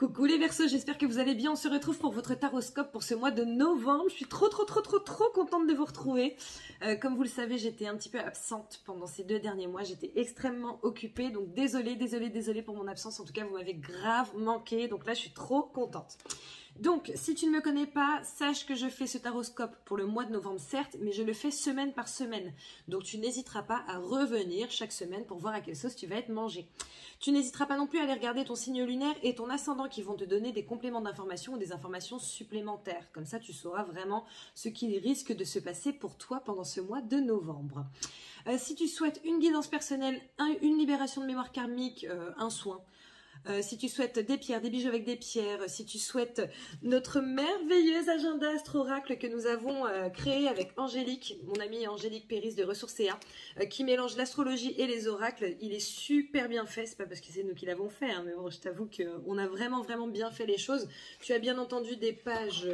Coucou les Verseaux, j'espère que vous allez bien. On se retrouve pour votre taroscope pour ce mois de novembre. Je suis trop contente de vous retrouver. Comme vous le savez, j'étais un petit peu absente pendant ces 2 derniers mois. J'étais extrêmement occupée, donc désolée pour mon absence. En tout cas, vous m'avez grave manqué, donc là, je suis trop contente. Donc, si tu ne me connais pas, sache que je fais ce taroscope pour le mois de novembre, certes, mais je le fais semaine par semaine. Donc, tu n'hésiteras pas à revenir chaque semaine pour voir à quelle sauce tu vas être mangé. Tu n'hésiteras pas non plus à aller regarder ton signe lunaire et ton ascendant qui vont te donner des compléments d'information ou des informations supplémentaires. Comme ça, tu sauras vraiment ce qui risque de se passer pour toi pendant ce mois de novembre. Si tu souhaites une guidance personnelle, une libération de mémoire karmique, un soin, si tu souhaites des pierres, des bijoux avec des pierres, si tu souhaites notre merveilleux agenda astro-oracle que nous avons créé avec Angélique, mon amie Angélique Péris de Ressourcea, qui mélange l'astrologie et les oracles. Il est super bien fait, c'est pas parce que c'est nous qui l'avons fait, hein, mais bon, je t'avoue qu'on a vraiment bien fait les choses. Tu as bien entendu des pages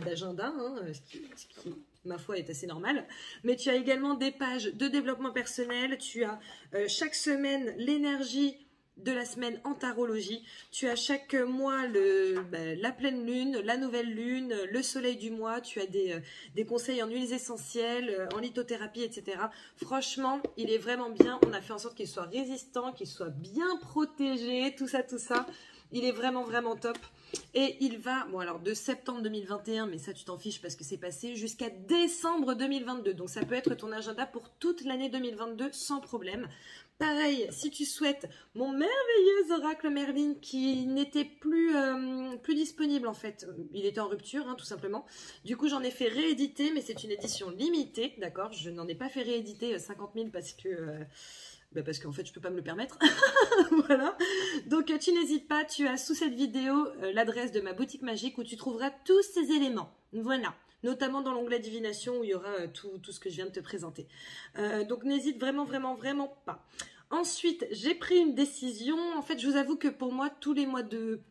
d'agenda, hein, ce qui ma foi est assez normal, mais tu as également des pages de développement personnel, tu as chaque semaine l'énergie de la semaine en tarologie, tu as chaque mois la pleine lune, la nouvelle lune, le soleil du mois, tu as des conseils en huiles essentielles, en lithothérapie, etc. Franchement, il est vraiment bien, on a fait en sorte qu'il soit résistant, qu'il soit bien protégé, tout ça, il est vraiment top. Et il va, bon alors de septembre 2021, mais ça tu t'en fiches parce que c'est passé, jusqu'à décembre 2022. Donc ça peut être ton agenda pour toute l'année 2022 sans problème. Pareil, si tu souhaites mon merveilleux oracle Merlin qui n'était plus disponible en fait, il était en rupture hein, tout simplement. Du coup j'en ai fait rééditer, mais c'est une édition limitée, d'accord. Je n'en ai pas fait rééditer 50 000 parce que... parce qu'en fait je peux pas me le permettre. Voilà, donc tu n'hésites pas, tu as sous cette vidéo l'adresse de ma boutique magique où tu trouveras tous ces éléments, voilà, notamment dans l'onglet divination où il y aura tout ce que je viens de te présenter. Donc n'hésite vraiment pas. Ensuite j'ai pris une décision, en fait je vous avoue que pour moi tous les mois de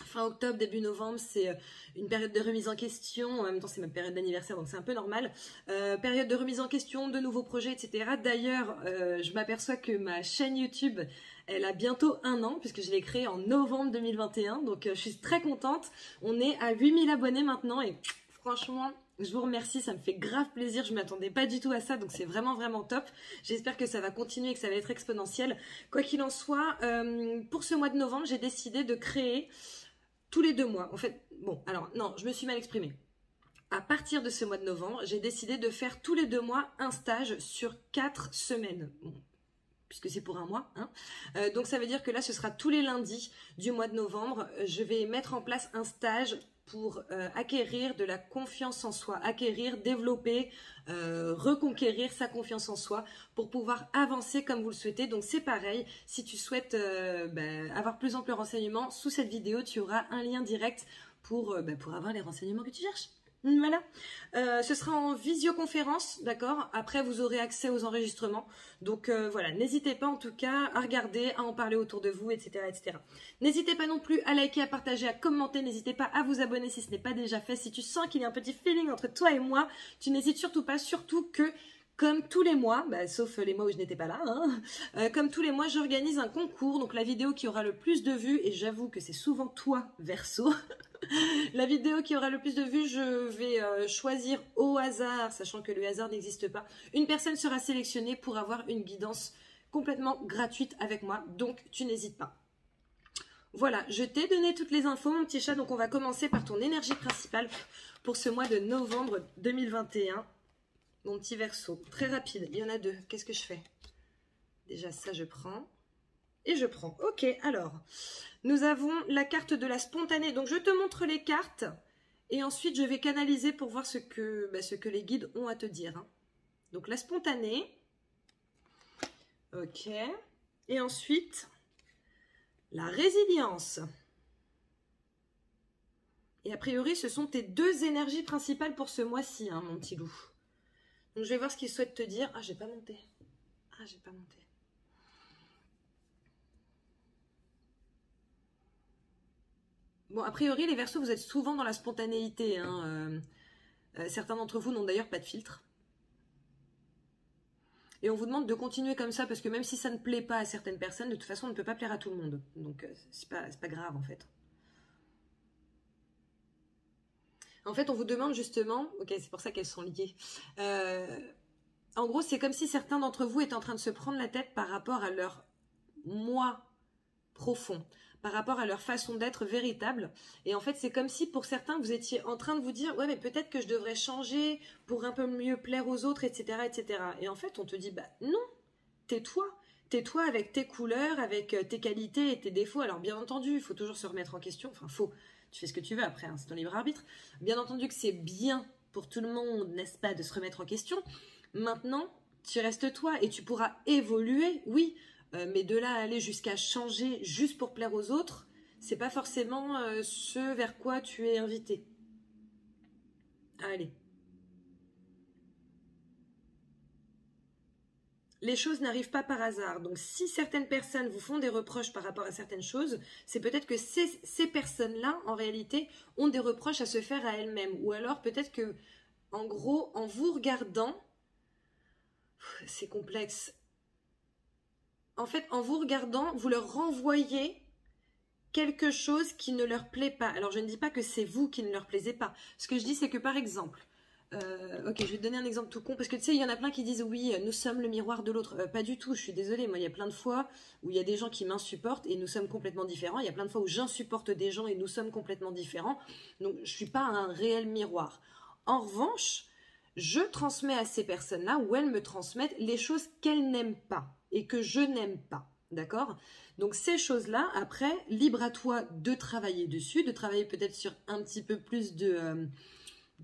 fin octobre, début novembre, c'est une période de remise en question. En même temps, c'est ma période d'anniversaire, donc c'est un peu normal. Période de remise en question, de nouveaux projets, etc. D'ailleurs, je m'aperçois que ma chaîne YouTube, elle a bientôt 1 an, puisque je l'ai créée en novembre 2021. Donc, je suis très contente. On est à 8000 abonnés maintenant et franchement... je vous remercie, ça me fait grave plaisir, je ne m'attendais pas du tout à ça, donc c'est vraiment top. J'espère que ça va continuer et que ça va être exponentiel. Quoi qu'il en soit, pour ce mois de novembre, j'ai décidé de créer tous les 2 mois. En fait, bon, alors non, je me suis mal exprimée. À partir de ce mois de novembre, j'ai décidé de faire tous les 2 mois un stage sur 4 semaines. Bon, puisque c'est pour 1 mois. Hein. Donc ça veut dire que là, ce sera tous les lundis du mois de novembre. Je vais mettre en place un stage pour acquérir de la confiance en soi, développer, reconquérir sa confiance en soi pour pouvoir avancer comme vous le souhaitez. Donc c'est pareil, si tu souhaites avoir plus ample renseignements, sous cette vidéo, tu auras un lien direct pour avoir les renseignements que tu cherches. Voilà, ce sera en visioconférence, d'accord. Après, vous aurez accès aux enregistrements. Donc voilà, n'hésitez pas en tout cas à regarder, à en parler autour de vous, etc. N'hésitez pas non plus à liker, à partager, à commenter. N'hésitez pas à vous abonner si ce n'est pas déjà fait. Si tu sens qu'il y a un petit feeling entre toi et moi, tu n'hésites surtout pas, surtout que... comme tous les mois, sauf les mois où je n'étais pas là, hein, comme tous les mois, j'organise un concours. Donc la vidéo qui aura le plus de vues, et j'avoue que c'est souvent toi, Verseau, la vidéo qui aura le plus de vues, je vais choisir au hasard, sachant que le hasard n'existe pas. Une personne sera sélectionnée pour avoir une guidance complètement gratuite avec moi, donc tu n'hésites pas. Voilà, je t'ai donné toutes les infos, mon petit chat, donc on va commencer par ton énergie principale pour ce mois de novembre 2021. Mon petit Verseau, très rapide, il y en a 2. Qu'est-ce que je fais? Déjà ça je prends. Et je prends. Ok, alors, nous avons la carte de la spontanée. Donc je te montre les cartes et ensuite je vais canaliser pour voir ce que les guides ont à te dire. Hein. Donc la spontanée. Ok. Et ensuite, la résilience. Et a priori, ce sont tes 2 énergies principales pour ce mois-ci, hein, mon petit loup. Donc je vais voir ce qu'ils souhaitent te dire. Ah, j'ai pas monté. Ah, j'ai pas monté. Bon, a priori, les Verseaux, vous êtes souvent dans la spontanéité. Hein. Certains d'entre vous n'ont d'ailleurs pas de filtre. Et on vous demande de continuer comme ça, parce que même si ça ne plaît pas à certaines personnes, de toute façon, on ne peut pas plaire à tout le monde. Donc, c'est pas grave, en fait. En fait, on vous demande justement, ok, c'est pour ça qu'elles sont liées. En gros, c'est comme si certains d'entre vous étaient en train de se prendre la tête par rapport à leur moi profond, par rapport à leur façon d'être véritable. Et en fait, c'est comme si pour certains, vous étiez en train de vous dire, ouais, mais peut-être que je devrais changer pour un peu mieux plaire aux autres, etc., etc. Et en fait, on te dit, bah non, tais-toi. Tais-toi avec tes couleurs, avec tes qualités et tes défauts. Alors bien entendu, il faut toujours se remettre en question. Enfin, tu fais ce que tu veux après, hein, c'est ton libre arbitre. Bien entendu que c'est bien pour tout le monde, n'est-ce pas, de se remettre en question. Maintenant, tu restes toi et tu pourras évoluer, oui, mais de là à aller jusqu'à changer juste pour plaire aux autres, c'est pas forcément ce vers quoi tu es invité. Allez. Les choses n'arrivent pas par hasard. Donc, si certaines personnes vous font des reproches par rapport à certaines choses, c'est peut-être que ces personnes-là, en réalité, ont des reproches à se faire à elles-mêmes. Ou alors, peut-être que, en gros, en vous regardant, c'est complexe. En fait, en vous regardant, vous leur renvoyez quelque chose qui ne leur plaît pas. Alors, je ne dis pas que c'est vous qui ne leur plaisez pas. Ce que je dis, c'est que, par exemple, ok, je vais te donner un exemple tout con, parce que tu sais, il y en a plein qui disent oui, nous sommes le miroir de l'autre. Pas du tout, je suis désolée, moi il y a plein de fois où il y a des gens qui m'insupportent et nous sommes complètement différents. Il y a plein de fois où j'insupporte des gens et nous sommes complètement différents. Donc je suis pas un réel miroir. En revanche, je transmets à ces personnes-là, ou elles me transmettent les choses qu'elles n'aiment pas et que je n'aime pas. D'accord? Donc ces choses-là, après, libre à toi de travailler dessus, de travailler peut-être sur un petit peu plus de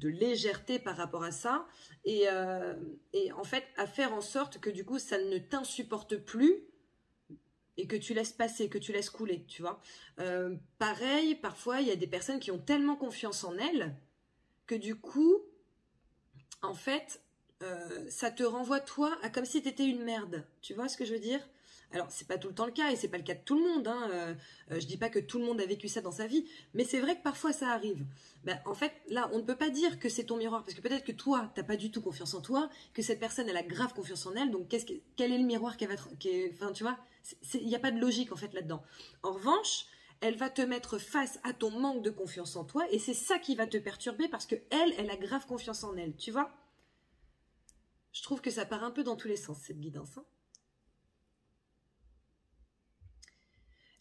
légèreté par rapport à ça et en fait à faire en sorte que du coup ça ne t'insupporte plus et que tu laisses passer, que tu laisses couler, tu vois. Pareil, parfois il y a des personnes qui ont tellement confiance en elles que du coup en fait ça te renvoie toi à comme si t'étais une merde, tu vois ce que je veux dire? Alors, c'est pas tout le temps le cas et c'est pas le cas de tout le monde. Hein. Je dis pas que tout le monde a vécu ça dans sa vie, mais c'est vrai que parfois ça arrive. Ben, en fait, là, on ne peut pas dire que c'est ton miroir parce que peut-être que toi, t'as pas du tout confiance en toi, que cette personne, elle a grave confiance en elle. Donc, quel est le miroir qu'elle va, enfin, tu vois, il n'y a pas de logique en fait là-dedans. En revanche, elle va te mettre face à ton manque de confiance en toi et c'est ça qui va te perturber parce que elle a grave confiance en elle. Tu vois? Je trouve que ça part un peu dans tous les sens cette guidance. Hein.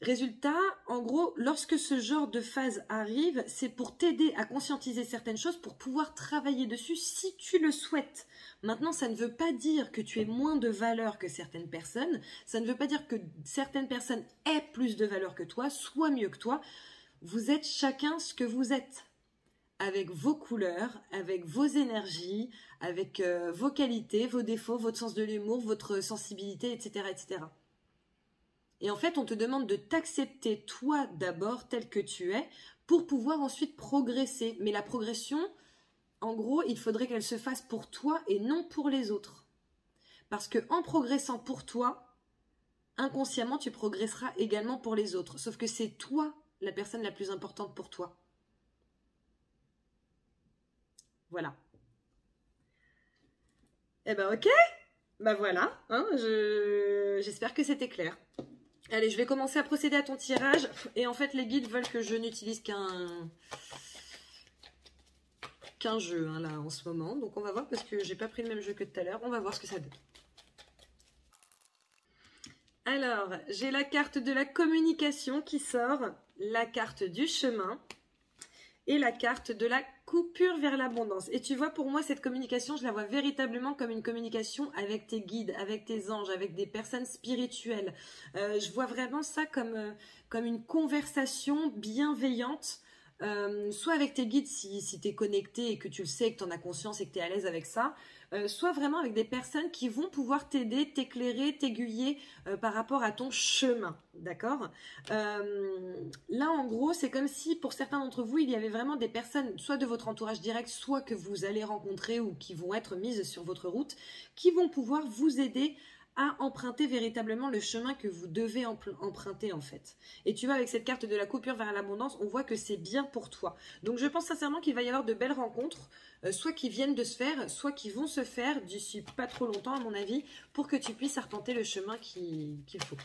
Résultat, en gros, lorsque ce genre de phase arrive, c'est pour t'aider à conscientiser certaines choses, pour pouvoir travailler dessus si tu le souhaites. Maintenant, ça ne veut pas dire que tu aies moins de valeur que certaines personnes, ça ne veut pas dire que certaines personnes aient plus de valeur que toi, soient mieux que toi. Vous êtes chacun ce que vous êtes, avec vos couleurs, avec vos énergies, avec vos qualités, vos défauts, votre sens de l'humour, votre sensibilité, etc., etc. Et en fait, on te demande de t'accepter toi d'abord tel que tu es pour pouvoir ensuite progresser. Mais la progression, en gros, il faudrait qu'elle se fasse pour toi et non pour les autres. Parce que en progressant pour toi, inconsciemment, tu progresseras également pour les autres. Sauf que c'est toi la personne la plus importante pour toi. Voilà. Eh ben ok, ben voilà, hein, j'espère que c'était clair. Allez, je vais commencer à procéder à ton tirage. Et en fait, les guides veulent que je n'utilise qu'un jeu hein, là en ce moment. Donc on va voir parce que j'ai pas pris le même jeu que tout à l'heure. On va voir ce que ça donne. Alors, j'ai la carte de la communication qui sort, la carte du chemin et la carte de la coupure vers l'abondance. Et tu vois, pour moi, cette communication, je la vois véritablement comme une communication avec tes guides, avec tes anges, avec des personnes spirituelles. Je vois vraiment ça comme une conversation bienveillante, soit avec tes guides si tu es connecté et que tu le sais, que tu en as conscience et que tu es à l'aise avec ça, soit vraiment avec des personnes qui vont pouvoir t'aider, t'éclairer, t'aiguiller par rapport à ton chemin, d'accord? Là, en gros, c'est comme si pour certains d'entre vous, il y avait vraiment des personnes, soit de votre entourage direct, soit que vous allez rencontrer ou qui vont être mises sur votre route, qui vont pouvoir vous aider à emprunter véritablement le chemin que vous devez emprunter en fait. Et tu vois, avec cette carte de la coupure vers l'abondance, on voit que c'est bien pour toi. Donc je pense sincèrement qu'il va y avoir de belles rencontres, soit qui viennent de se faire, soit qui vont se faire d'ici pas trop longtemps à mon avis, pour que tu puisses arpenter le chemin qu'il faut.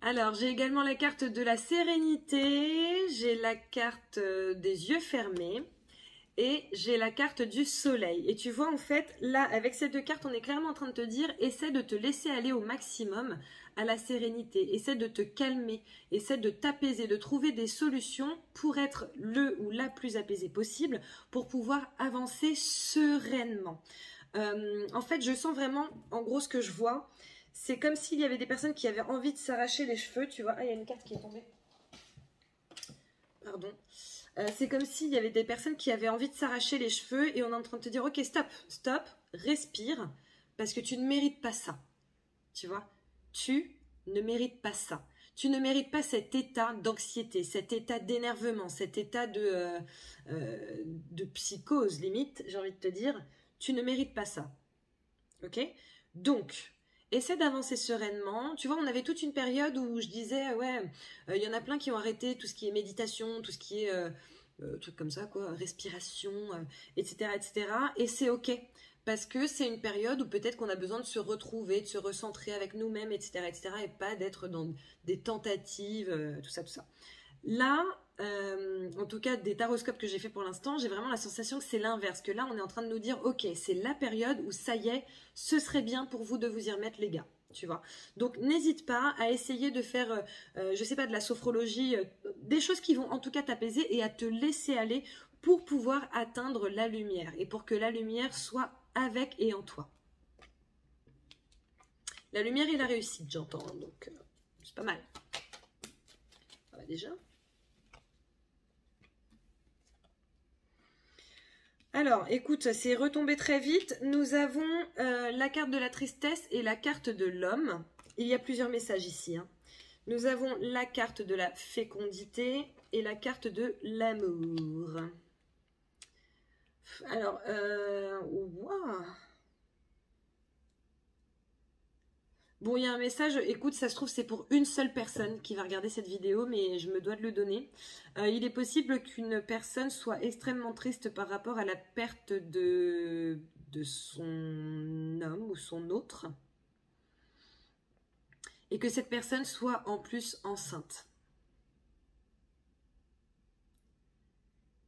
Alors, j'ai également la carte de la sérénité, j'ai la carte des yeux fermés et j'ai la carte du soleil. Et tu vois, en fait, là, avec ces deux cartes, on est clairement en train de te dire, essaie de te laisser aller au maximum à la sérénité, essaie de te calmer, essaie de t'apaiser, de trouver des solutions pour être le ou la plus apaisée possible, pour pouvoir avancer sereinement. En fait, je sens vraiment, en gros, ce que je vois, c'est comme s'il y avait des personnes qui avaient envie de s'arracher les cheveux, tu vois. Ah, il y a une carte qui est tombée. Pardon. C'est comme s'il y avait des personnes qui avaient envie de s'arracher les cheveux et on est en train de te dire, ok, stop, stop, respire, parce que tu ne mérites pas ça. Tu vois, tu ne mérites pas ça. Tu ne mérites pas cet état d'anxiété, cet état d'énervement, cet état de psychose, limite, j'ai envie de te dire. Tu ne mérites pas ça. Ok? Donc, essaie d'avancer sereinement. Tu vois, on avait toute une période où je disais, ouais, y en a plein qui ont arrêté tout ce qui est méditation, tout ce qui est trucs comme ça, quoi, respiration, etc., etc. Et c'est ok. Parce que c'est une période où peut-être qu'on a besoin de se retrouver, de se recentrer avec nous-mêmes, etc., etc., et pas d'être dans des tentatives, tout ça, tout ça. Là, en tout cas des taroscopes que j'ai fait pour l'instant, j'ai vraiment la sensation que c'est l'inverse, que là on est en train de nous dire ok, c'est la période où ça y est, ce serait bien pour vous de vous y remettre les gars, tu vois. Donc n'hésite pas à essayer de faire, je sais pas, de la sophrologie, des choses qui vont en tout cas t'apaiser et à te laisser aller pour pouvoir atteindre la lumière et pour que la lumière soit avec et en toi. La lumière et la réussite, j'entends, donc c'est pas mal. Ça va déjà. Alors, écoute, c'est retombé très vite. Nous avons la carte de la tristesse et la carte de l'homme. Il y a plusieurs messages ici. Hein. Nous avons la carte de la fécondité et la carte de l'amour. Alors, wow. Bon, il y a un message, écoute, ça se trouve c'est pour une seule personne qui va regarder cette vidéo, mais je me dois de le donner. Il est possible qu'une personne soit extrêmement triste par rapport à la perte de son homme ou son autre. Et que cette personne soit en plus enceinte.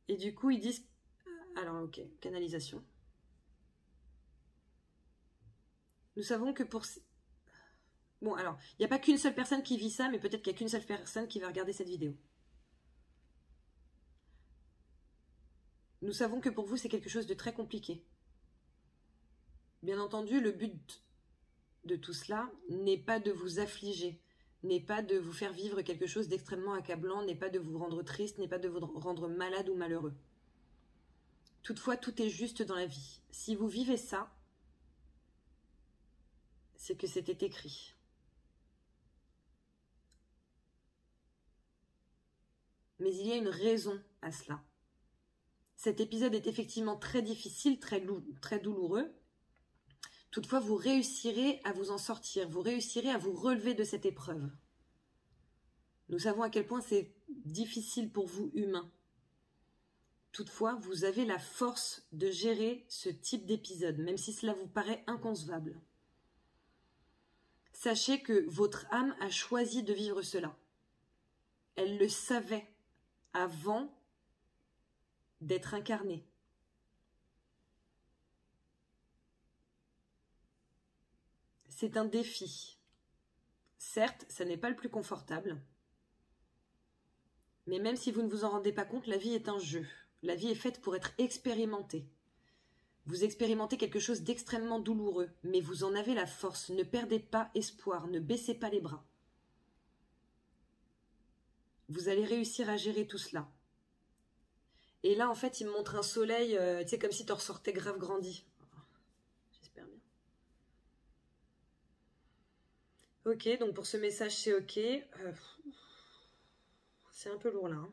Et du coup, ils disent... Alors, ok, canalisation. Nous savons que pour... Bon, alors, il n'y a pas qu'une seule personne qui vit ça, mais peut-être qu'il n'y a qu'une seule personne qui va regarder cette vidéo. Nous savons que pour vous, c'est quelque chose de très compliqué. Bien entendu, le but de tout cela n'est pas de vous affliger, n'est pas de vous faire vivre quelque chose d'extrêmement accablant, n'est pas de vous rendre triste, n'est pas de vous rendre malade ou malheureux. Toutefois, tout est juste dans la vie. Si vous vivez ça, c'est que c'était écrit. Mais il y a une raison à cela. Cet épisode est effectivement très difficile, très douloureux. Toutefois, vous réussirez à vous en sortir, vous réussirez à vous relever de cette épreuve. Nous savons à quel point c'est difficile pour vous, humains. Toutefois, vous avez la force de gérer ce type d'épisode, même si cela vous paraît inconcevable. Sachez que votre âme a choisi de vivre cela. Elle le savait avant d'être incarnée. C'est un défi. Certes, ça n'est pas le plus confortable. Mais même si vous ne vous en rendez pas compte, la vie est un jeu. La vie est faite pour être expérimentée. Vous expérimentez quelque chose d'extrêmement douloureux, mais vous en avez la force. Ne perdez pas espoir, ne baissez pas les bras. Vous allez réussir à gérer tout cela. Et là, en fait, il me montre un soleil, tu sais, comme si tu ressortais grave grandi. J'espère bien. Ok, donc pour ce message, c'est ok. C'est un peu lourd là. Hein.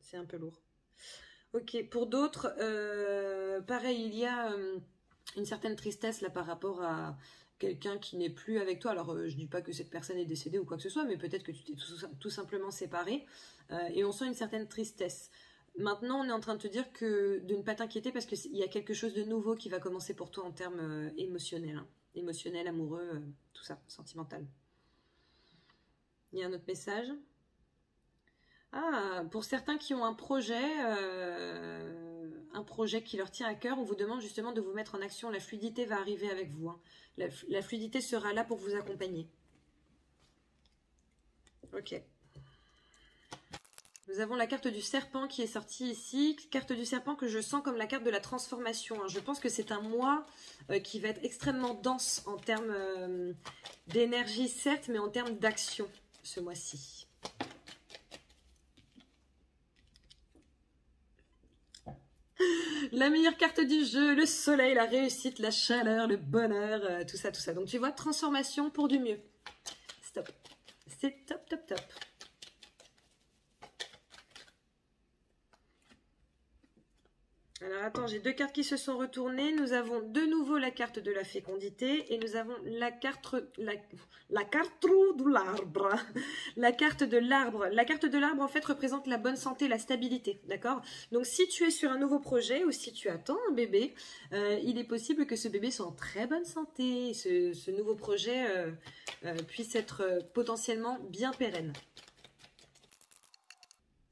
C'est un peu lourd. Ok, pour d'autres, pareil, il y a une certaine tristesse là par rapport à quelqu'un qui n'est plus avec toi. Alors, je dis pas que cette personne est décédée ou quoi que ce soit, mais peut-être que tu t'es tout simplement séparé. Et on sent une certaine tristesse. Maintenant, on est en train de te dire que de ne pas t'inquiéter parce qu'il y a quelque chose de nouveau qui va commencer pour toi en termes émotionnels. Hein. Émotionnel, amoureux, tout ça, sentimental. Il y a un autre message. Ah, pour certains qui ont un projet qui leur tient à cœur, on vous demande justement de vous mettre en action. La fluidité va arriver avec vous, hein. La fluidité sera là pour vous accompagner. Ok. Nous avons la carte du serpent qui est sortie ici. Carte du serpent que je sens comme la carte de la transformation, hein. Je pense que c'est un mois qui va être extrêmement dense en termes d'énergie, certes, mais en termes d'action ce mois-ci. La meilleure carte du jeu, le soleil, la réussite, la chaleur, le bonheur, tout ça, tout ça. Donc tu vois, transformation pour du mieux. Stop. C'est top, top, top. Alors attends, j'ai deux cartes qui se sont retournées. Nous avons de nouveau la carte de la fécondité et nous avons la carte de l'arbre. La carte de l'arbre. La carte de l'arbre en fait représente la bonne santé, la stabilité, d'accord? Donc si tu es sur un nouveau projet ou si tu attends un bébé, il est possible que ce bébé soit en très bonne santé, ce nouveau projet puisse être potentiellement bien pérenne.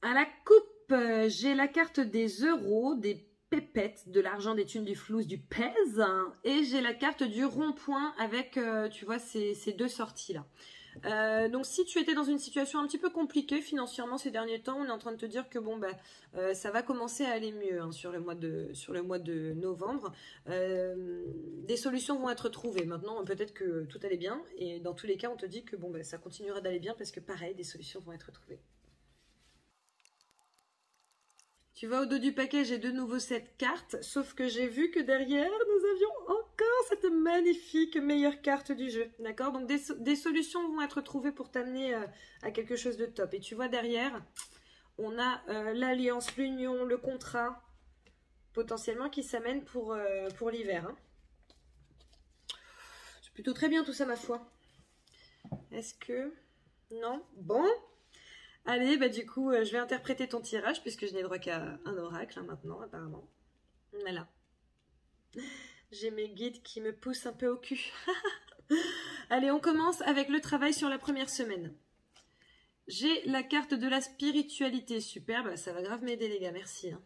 À la coupe, j'ai la carte des euros, des pépettes, de l'argent, des thunes, du flouze, du pèse, hein, et j'ai la carte du rond-point avec, tu vois, ces deux sorties-là. Donc si tu étais dans une situation un petit peu compliquée financièrement ces derniers temps, on est en train de te dire que bon ça va commencer à aller mieux, hein, sur le mois de novembre. Des solutions vont être trouvées. Maintenant, peut-être que tout allait bien, et dans tous les cas, on te dit que bon ça continuera d'aller bien parce que pareil, des solutions vont être trouvées. Tu vois, au dos du paquet, j'ai de nouveau cette carte, sauf que j'ai vu que derrière, nous avions encore cette magnifique meilleure carte du jeu, d'accord? Donc, des solutions vont être trouvées pour t'amener à quelque chose de top. Et tu vois, derrière, on a l'alliance, l'union, le contrat, potentiellement, qui s'amène pour l'hiver, hein. C'est plutôt très bien tout ça, ma foi. Est-ce que... Non? Bon. Allez, du coup, je vais interpréter ton tirage puisque je n'ai droit qu'à un oracle, hein, maintenant, apparemment. Voilà. J'ai mes guides qui me poussent un peu au cul. Allez, on commence avec le travail sur la première semaine. J'ai la carte de la spiritualité. Super, ça va grave m'aider, les gars, merci. Hein.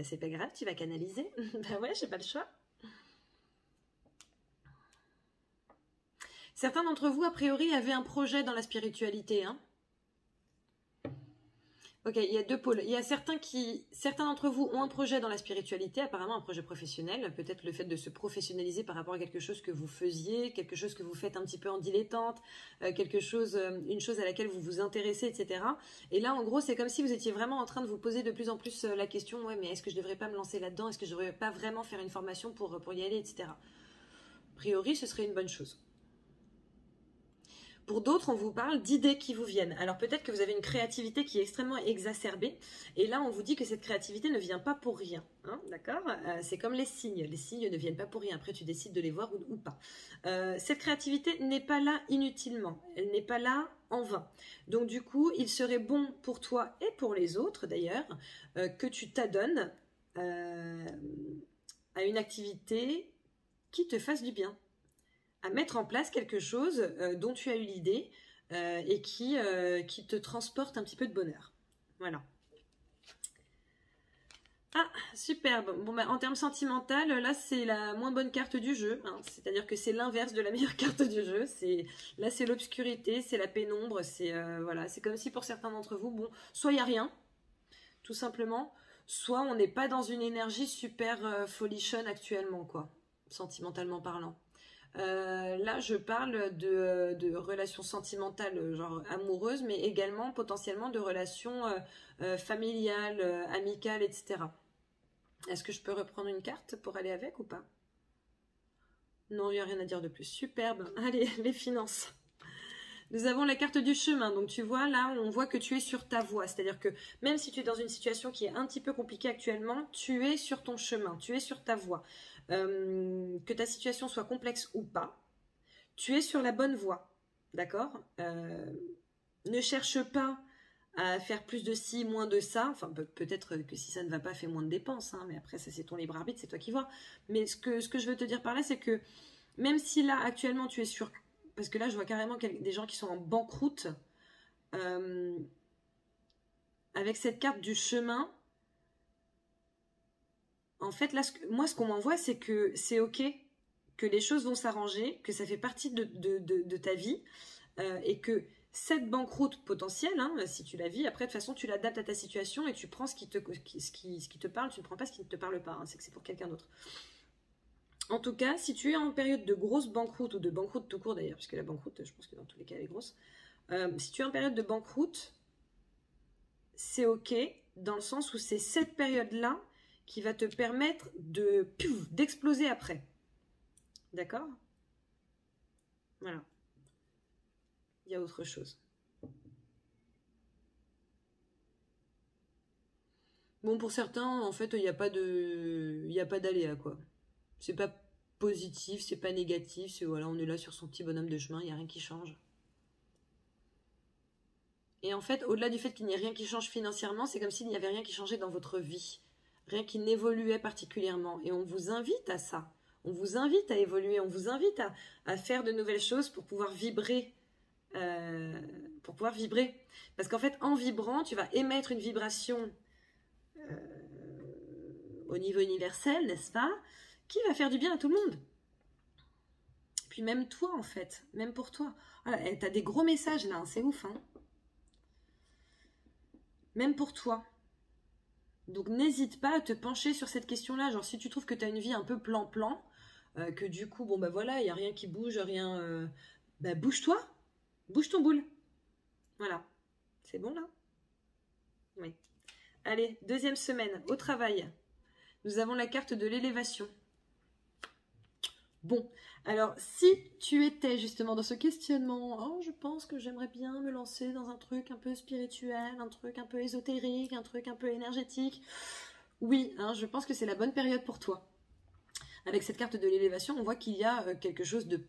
C'est pas grave, tu vas canaliser. Ouais, j'ai pas le choix. Certains d'entre vous, a priori, avaient un projet dans la spiritualité, hein. Ok, il y a deux pôles. Il y a certains d'entre vous ont un projet dans la spiritualité, apparemment un projet professionnel, peut-être le fait de se professionnaliser par rapport à quelque chose que vous faisiez, quelque chose que vous faites un petit peu en dilettante, une chose à laquelle vous vous intéressez, etc. Et là, en gros, c'est comme si vous étiez vraiment en train de vous poser de plus en plus la question, ouais, mais est-ce que je devrais pas me lancer là-dedans? Est-ce que je devrais pas vraiment faire une formation pour y aller, etc. A priori, ce serait une bonne chose. Pour d'autres, on vous parle d'idées qui vous viennent. Alors peut-être que vous avez une créativité qui est extrêmement exacerbée. Et là, on vous dit que cette créativité ne vient pas pour rien. Hein, d'accord? C'est comme les signes. Les signes ne viennent pas pour rien. Après, tu décides de les voir ou pas. Cette créativité n'est pas là inutilement. Elle n'est pas là en vain. Donc du coup, il serait bon pour toi et pour les autres d'ailleurs que tu t'adonnes à une activité qui te fasse du bien. À mettre en place quelque chose dont tu as eu l'idée et qui te transporte un petit peu de bonheur. Voilà. Ah, superbe. Bon, en termes sentimental, là, c'est la moins bonne carte du jeu. Hein. C'est-à-dire que c'est l'inverse de la meilleure carte du jeu. Là, c'est l'obscurité, c'est la pénombre. Voilà, c'est comme si pour certains d'entre vous, bon, soit il n'y a rien, tout simplement, soit on n'est pas dans une énergie super folichonne actuellement, quoi, sentimentalement parlant. Là, je parle de relations sentimentales, genre amoureuses, mais également potentiellement de relations familiales, amicales, etc. Est-ce que je peux reprendre une carte pour aller avec ou pas? Non, il n'y a rien à dire de plus. Superbe. Allez, les finances. Nous avons la carte du chemin. Donc, tu vois, là, on voit que tu es sur ta voie. C'est-à-dire que même si tu es dans une situation qui est un petit peu compliquée actuellement, tu es sur ton chemin, tu es sur ta voie. Que ta situation soit complexe ou pas, tu es sur la bonne voie. D'accord? Ne cherche pas à faire plus de ci, moins de ça. Enfin, peut-être que si ça ne va pas, fais moins de dépenses. Hein, mais après, ça, c'est ton libre arbitre, c'est toi qui vois. Mais ce que je veux te dire par là, c'est que même si là, actuellement, tu es sur parce que là, je vois carrément des gens qui sont en banqueroute. Avec cette carte du chemin, en fait, là, moi, ce qu'on m'envoie, c'est que c'est OK, que les choses vont s'arranger, que ça fait partie de ta vie, et que cette banqueroute potentielle, hein, si tu la vis, après, de toute façon, tu l'adaptes à ta situation et tu prends ce qui te parle, tu ne prends pas ce qui ne te parle pas, hein, c'est que c'est pour quelqu'un d'autre. En tout cas, si tu es en période de grosse banqueroute, ou de banqueroute tout court d'ailleurs, parce que la banqueroute, je pense que dans tous les cas, elle est grosse, si tu es en période de banqueroute, c'est OK, dans le sens où c'est cette période-là qui va te permettre d'exploser après. D'accord? Voilà. Il y a autre chose. Bon, pour certains, en fait, il n'y a pas d'aléa, quoi. C'est pas positif, c'est pas négatif, c'est voilà, on est là sur son petit bonhomme de chemin, il n'y a rien qui change. Et en fait, au-delà du fait qu'il n'y ait rien qui change financièrement, c'est comme s'il n'y avait rien qui changeait dans votre vie. Rien qui n'évoluait particulièrement. Et on vous invite à ça. On vous invite à évoluer, on vous invite à faire de nouvelles choses pour pouvoir vibrer. Parce qu'en fait, en vibrant, tu vas émettre une vibration au niveau universel, n'est-ce pas, qui va faire du bien à tout le monde. Puis même toi, en fait, même pour toi. Voilà, t'as des gros messages là, hein, c'est ouf, hein. Même pour toi. Donc n'hésite pas à te pencher sur cette question-là. Genre si tu trouves que tu as une vie un peu plan-plan, que du coup, bon bah voilà, il n'y a rien qui bouge, rien... bah bouge-toi, bouge ton boule. Voilà. C'est bon là? Oui. Allez, deuxième semaine, au travail. Nous avons la carte de l'élévation. Bon, alors si tu étais justement dans ce questionnement, oh, je pense que j'aimerais bien me lancer dans un truc un peu spirituel, un truc un peu ésotérique, un truc un peu énergétique, oui, hein, je pense que c'est la bonne période pour toi. Avec cette carte de l'élévation, on voit qu'il y a quelque chose de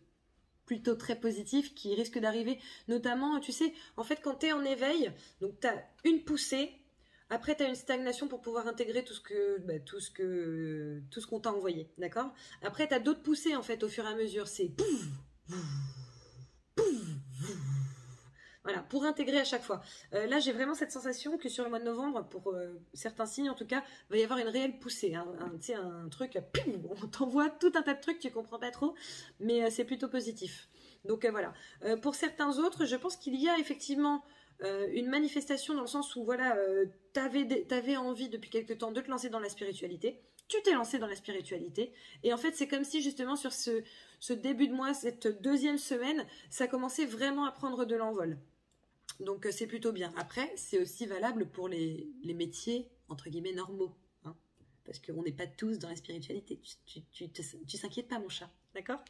plutôt très positif qui risque d'arriver, notamment, tu sais, en fait quand tu es en éveil, donc tu as une poussée. Après, tu as une stagnation pour pouvoir intégrer tout ce qu'on t'a envoyé, d'accord? Après, tu as d'autres poussées, en fait, au fur et à mesure. C'est pouf, voilà, pour intégrer à chaque fois. Là, j'ai vraiment cette sensation que sur le mois de novembre, pour certains signes en tout cas, il va y avoir une réelle poussée. Hein, un truc, on t'envoie tout un tas de trucs, tu comprends pas trop, mais c'est plutôt positif. Donc voilà. Pour certains autres, je pense qu'il y a effectivement... une manifestation dans le sens où voilà, t'avais envie depuis quelque temps de te lancer dans la spiritualité, tu t'es lancé dans la spiritualité, et en fait c'est comme si justement sur ce début de mois, cette deuxième semaine, ça commençait vraiment à prendre de l'envol. Donc c'est plutôt bien. Après, c'est aussi valable pour les métiers entre guillemets normaux, hein, parce qu'on n'est pas tous dans la spiritualité. Tu s'inquiètes pas mon chat, d'accord?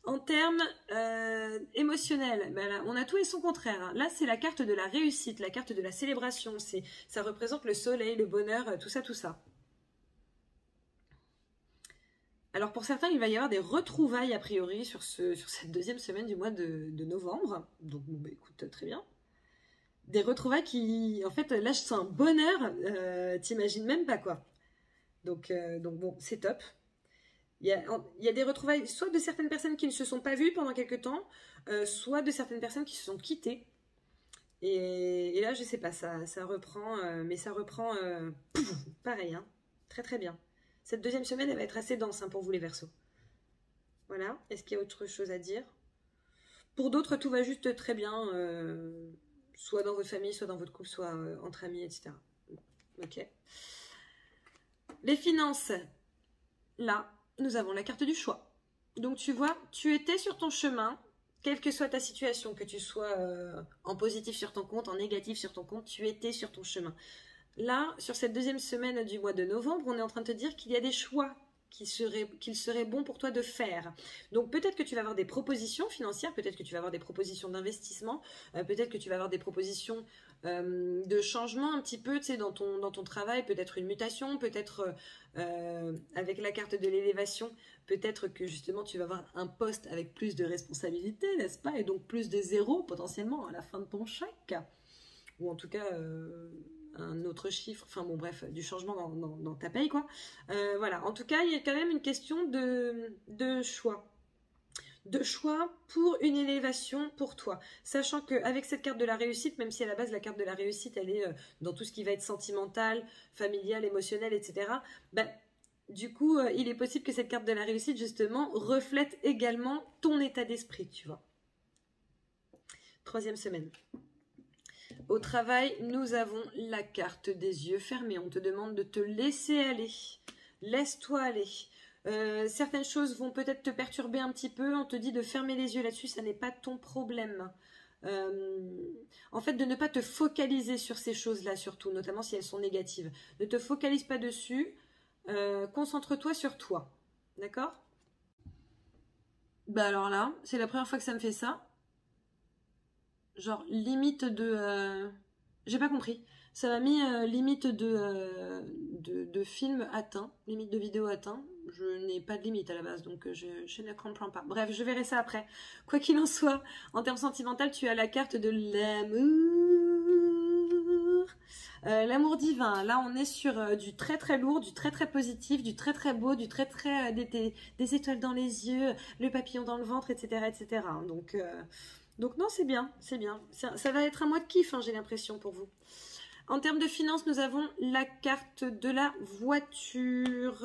En termes émotionnels, ben là, on a tout et son contraire. Hein. Là, c'est la carte de la réussite, la carte de la célébration. Ça représente le soleil, le bonheur, tout ça, tout ça. Alors, pour certains, il va y avoir des retrouvailles, a priori, sur cette deuxième semaine du mois de novembre. Donc, bon, bah, écoute, très bien. Des retrouvailles qui, en fait, là, je sens un bonheur, t'imagines même pas, quoi. Donc bon, c'est top. Il y a des retrouvailles, soit de certaines personnes qui ne se sont pas vues pendant quelques temps, soit de certaines personnes qui se sont quittées. Et là, je sais pas, ça reprend, mais ça reprend pareil, hein, très très bien. Cette deuxième semaine, elle va être assez dense hein, pour vous les Verseaux. Voilà, est-ce qu'il y a autre chose à dire? Pour d'autres, tout va juste très bien, soit dans votre famille, soit dans votre couple, soit entre amis, etc. Ok. Les finances, là, nous avons la carte du choix. Donc tu vois, tu étais sur ton chemin, quelle que soit ta situation, que tu sois en positif sur ton compte, en négatif sur ton compte, tu étais sur ton chemin. Là, sur cette deuxième semaine du mois de novembre, on est en train de te dire qu'il y a des choix qu'il serait bon pour toi de faire. Donc peut-être que tu vas avoir des propositions financières, peut-être que tu vas avoir des propositions d'investissement, peut-être que tu vas avoir des propositions de changement un petit peu, tu sais, dans ton travail, peut-être une mutation, peut-être avec la carte de l'élévation, peut-être que justement tu vas avoir un poste avec plus de responsabilités, n'est-ce pas, et donc plus de zéros potentiellement à la fin de ton chèque, ou en tout cas un autre chiffre, enfin bon bref, du changement dans ta paye quoi. Voilà, en tout cas il y a quand même une question de choix. de choix pour une élévation pour toi. Sachant qu'avec cette carte de la réussite, même si à la base la carte de la réussite, elle est dans tout ce qui va être sentimental, familial, émotionnel, etc. Ben, du coup, il est possible que cette carte de la réussite, justement, reflète également ton état d'esprit, tu vois. 3e semaine. Au travail, nous avons la carte des yeux fermés. On te demande de te laisser aller. Laisse-toi aller. Certaines choses vont peut-être te perturber un petit peu. On te dit de fermer les yeux là-dessus, ça n'est pas ton problème. En fait, de ne pas te focaliser sur ces choses-là, surtout, notamment si elles sont négatives. Ne te focalise pas dessus. Concentre-toi sur toi. D'accord? Bah alors là, c'est la première fois que ça me fait ça. Genre, limite de... J'ai pas compris. Ça m'a mis limite de film atteint, limite de vidéo atteint. Je n'ai pas de limite à la base, donc je ne comprends pas. Bref, je verrai ça après. Quoi qu'il en soit, en termes sentimental, tu as la carte de l'amour. L'amour divin. Là, on est sur du très très lourd, du très très positif, du très très beau, du très très... des étoiles dans les yeux, le papillon dans le ventre, etc. etc. Donc non, c'est bien, c'est bien. Ça va être un mois de kiff, hein, j'ai l'impression, pour vous. En termes de finances, nous avons la carte de la voiture,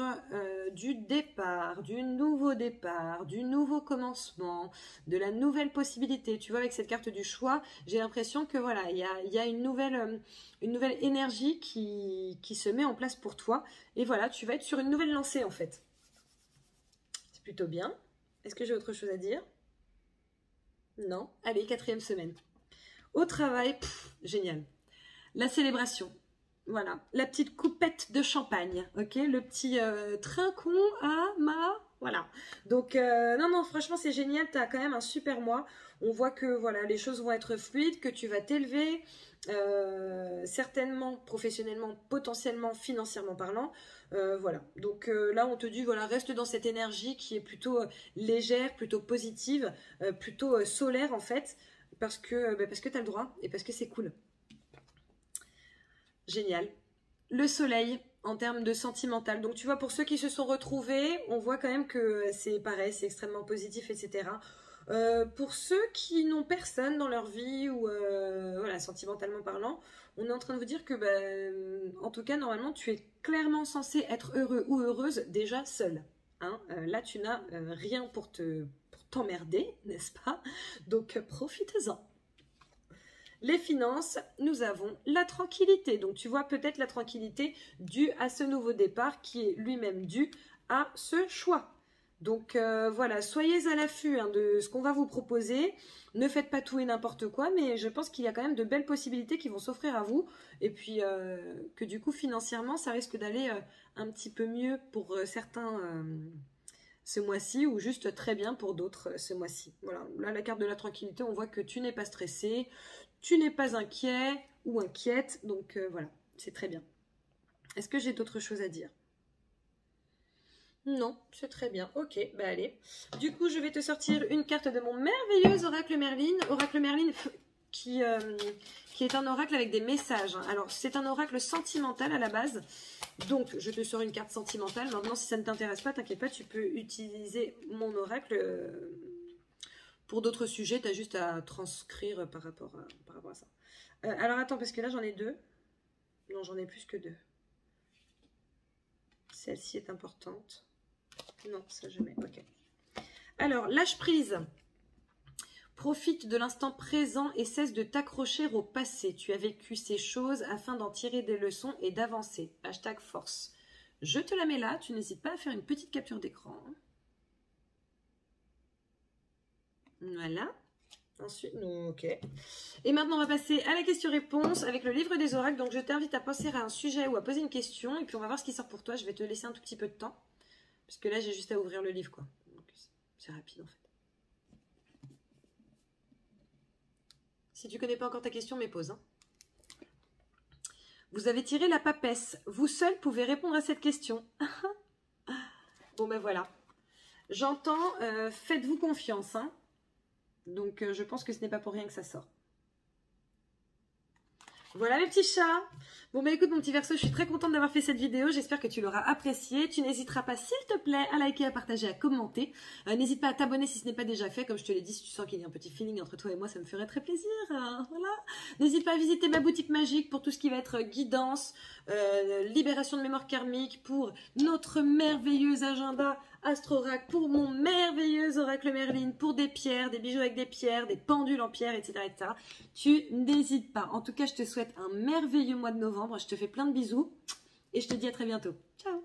du départ, du nouveau commencement, de la nouvelle possibilité. Tu vois, avec cette carte du choix, j'ai l'impression que voilà, il y a une nouvelle énergie qui se met en place pour toi. Et voilà, tu vas être sur une nouvelle lancée, en fait. C'est plutôt bien. Est-ce que j'ai autre chose à dire ? Non. Allez, 4e semaine. Au travail, génial. La célébration. Voilà. La petite coupette de champagne. Ok. Le petit trincon à ma... Voilà. Donc, non, franchement, c'est génial. Tu as quand même un super mois. On voit que voilà, les choses vont être fluides, que tu vas t'élever, certainement, professionnellement, potentiellement, financièrement parlant. Voilà. Donc là, on te dit, voilà, reste dans cette énergie qui est plutôt légère, plutôt positive, plutôt solaire, en fait, parce que tu as le droit et parce que c'est cool. Génial. Le soleil en termes de sentimental. Donc tu vois, pour ceux qui se sont retrouvés, on voit quand même que c'est pareil, c'est extrêmement positif, etc. Pour ceux qui n'ont personne dans leur vie ou voilà, sentimentalement parlant, on est en train de vous dire que en tout cas, normalement, tu es clairement censé être heureux ou heureuse déjà seul. Hein, là, tu n'as rien pour t'emmerder, n'est-ce pas? Donc profite-en. Les finances, nous avons la tranquillité. Donc, tu vois peut-être la tranquillité due à ce nouveau départ qui est lui-même dû à ce choix. Donc, voilà, soyez à l'affût de ce qu'on va vous proposer. Ne faites pas tout et n'importe quoi, mais je pense qu'il y a quand même de belles possibilités qui vont s'offrir à vous. Et puis, que du coup, financièrement, ça risque d'aller un petit peu mieux pour certains ce mois-ci ou juste très bien pour d'autres ce mois-ci. Voilà, là, la carte de la tranquillité, on voit que tu n'es pas stressé. Tu n'es pas inquiet ou inquiète, donc voilà, c'est très bien. Est-ce que j'ai d'autres choses à dire? Non, c'est très bien. Ok, bah allez. Du coup, je vais te sortir une carte de mon merveilleux oracle Merlin. Oracle Merlin qui est un oracle avec des messages. Alors, c'est un oracle sentimental à la base. Donc, je te sors une carte sentimentale. Maintenant, si ça ne t'intéresse pas, t'inquiète pas, tu peux utiliser mon oracle... Pour d'autres sujets, tu as juste à transcrire par rapport à ça. Alors attends, parce que là j'en ai 2. Non, j'en ai plus que 2. Celle-ci est importante. Non, ça jamais. Ok. Alors, lâche prise. Profite de l'instant présent et cesse de t'accrocher au passé. Tu as vécu ces choses afin d'en tirer des leçons et d'avancer. Hashtag force. Je te la mets là. Tu n'hésites pas à faire une petite capture d'écran. Voilà. Ensuite, ok. Et maintenant, on va passer à la question-réponse avec le livre des oracles. Donc, je t'invite à penser à un sujet ou à poser une question. Et puis, on va voir ce qui sort pour toi. Je vais te laisser un tout petit peu de temps. Parce que là, j'ai juste à ouvrir le livre, quoi. Donc, c'est rapide, en fait. Si tu connais pas encore ta question, mais pose. Hein. Vous avez tiré la papesse. Vous seul pouvez répondre à cette question. Bon, ben voilà. J'entends, faites-vous confiance, hein. Donc, je pense que ce n'est pas pour rien que ça sort. Voilà mes petits chats. Bon bah écoute mon petit Verseau, je suis très contente d'avoir fait cette vidéo. J'espère que tu l'auras appréciée. Tu n'hésiteras pas s'il te plaît à liker, à partager, à commenter. N'hésite pas à t'abonner si ce n'est pas déjà fait. Comme je te l'ai dit, si tu sens qu'il y a un petit feeling entre toi et moi, ça me ferait très plaisir. Voilà. N'hésite pas à visiter ma boutique magique pour tout ce qui va être guidance, libération de mémoire karmique, pour notre merveilleux agenda Astro-Oracle, pour mon merveilleux oracle Merlin, pour des pierres, des bijoux avec des pierres, des pendules en pierre, etc., etc. Tu n'hésites pas. En tout cas, je te souhaite un merveilleux mois de novembre. Je te fais plein de bisous et je te dis à très bientôt. Ciao!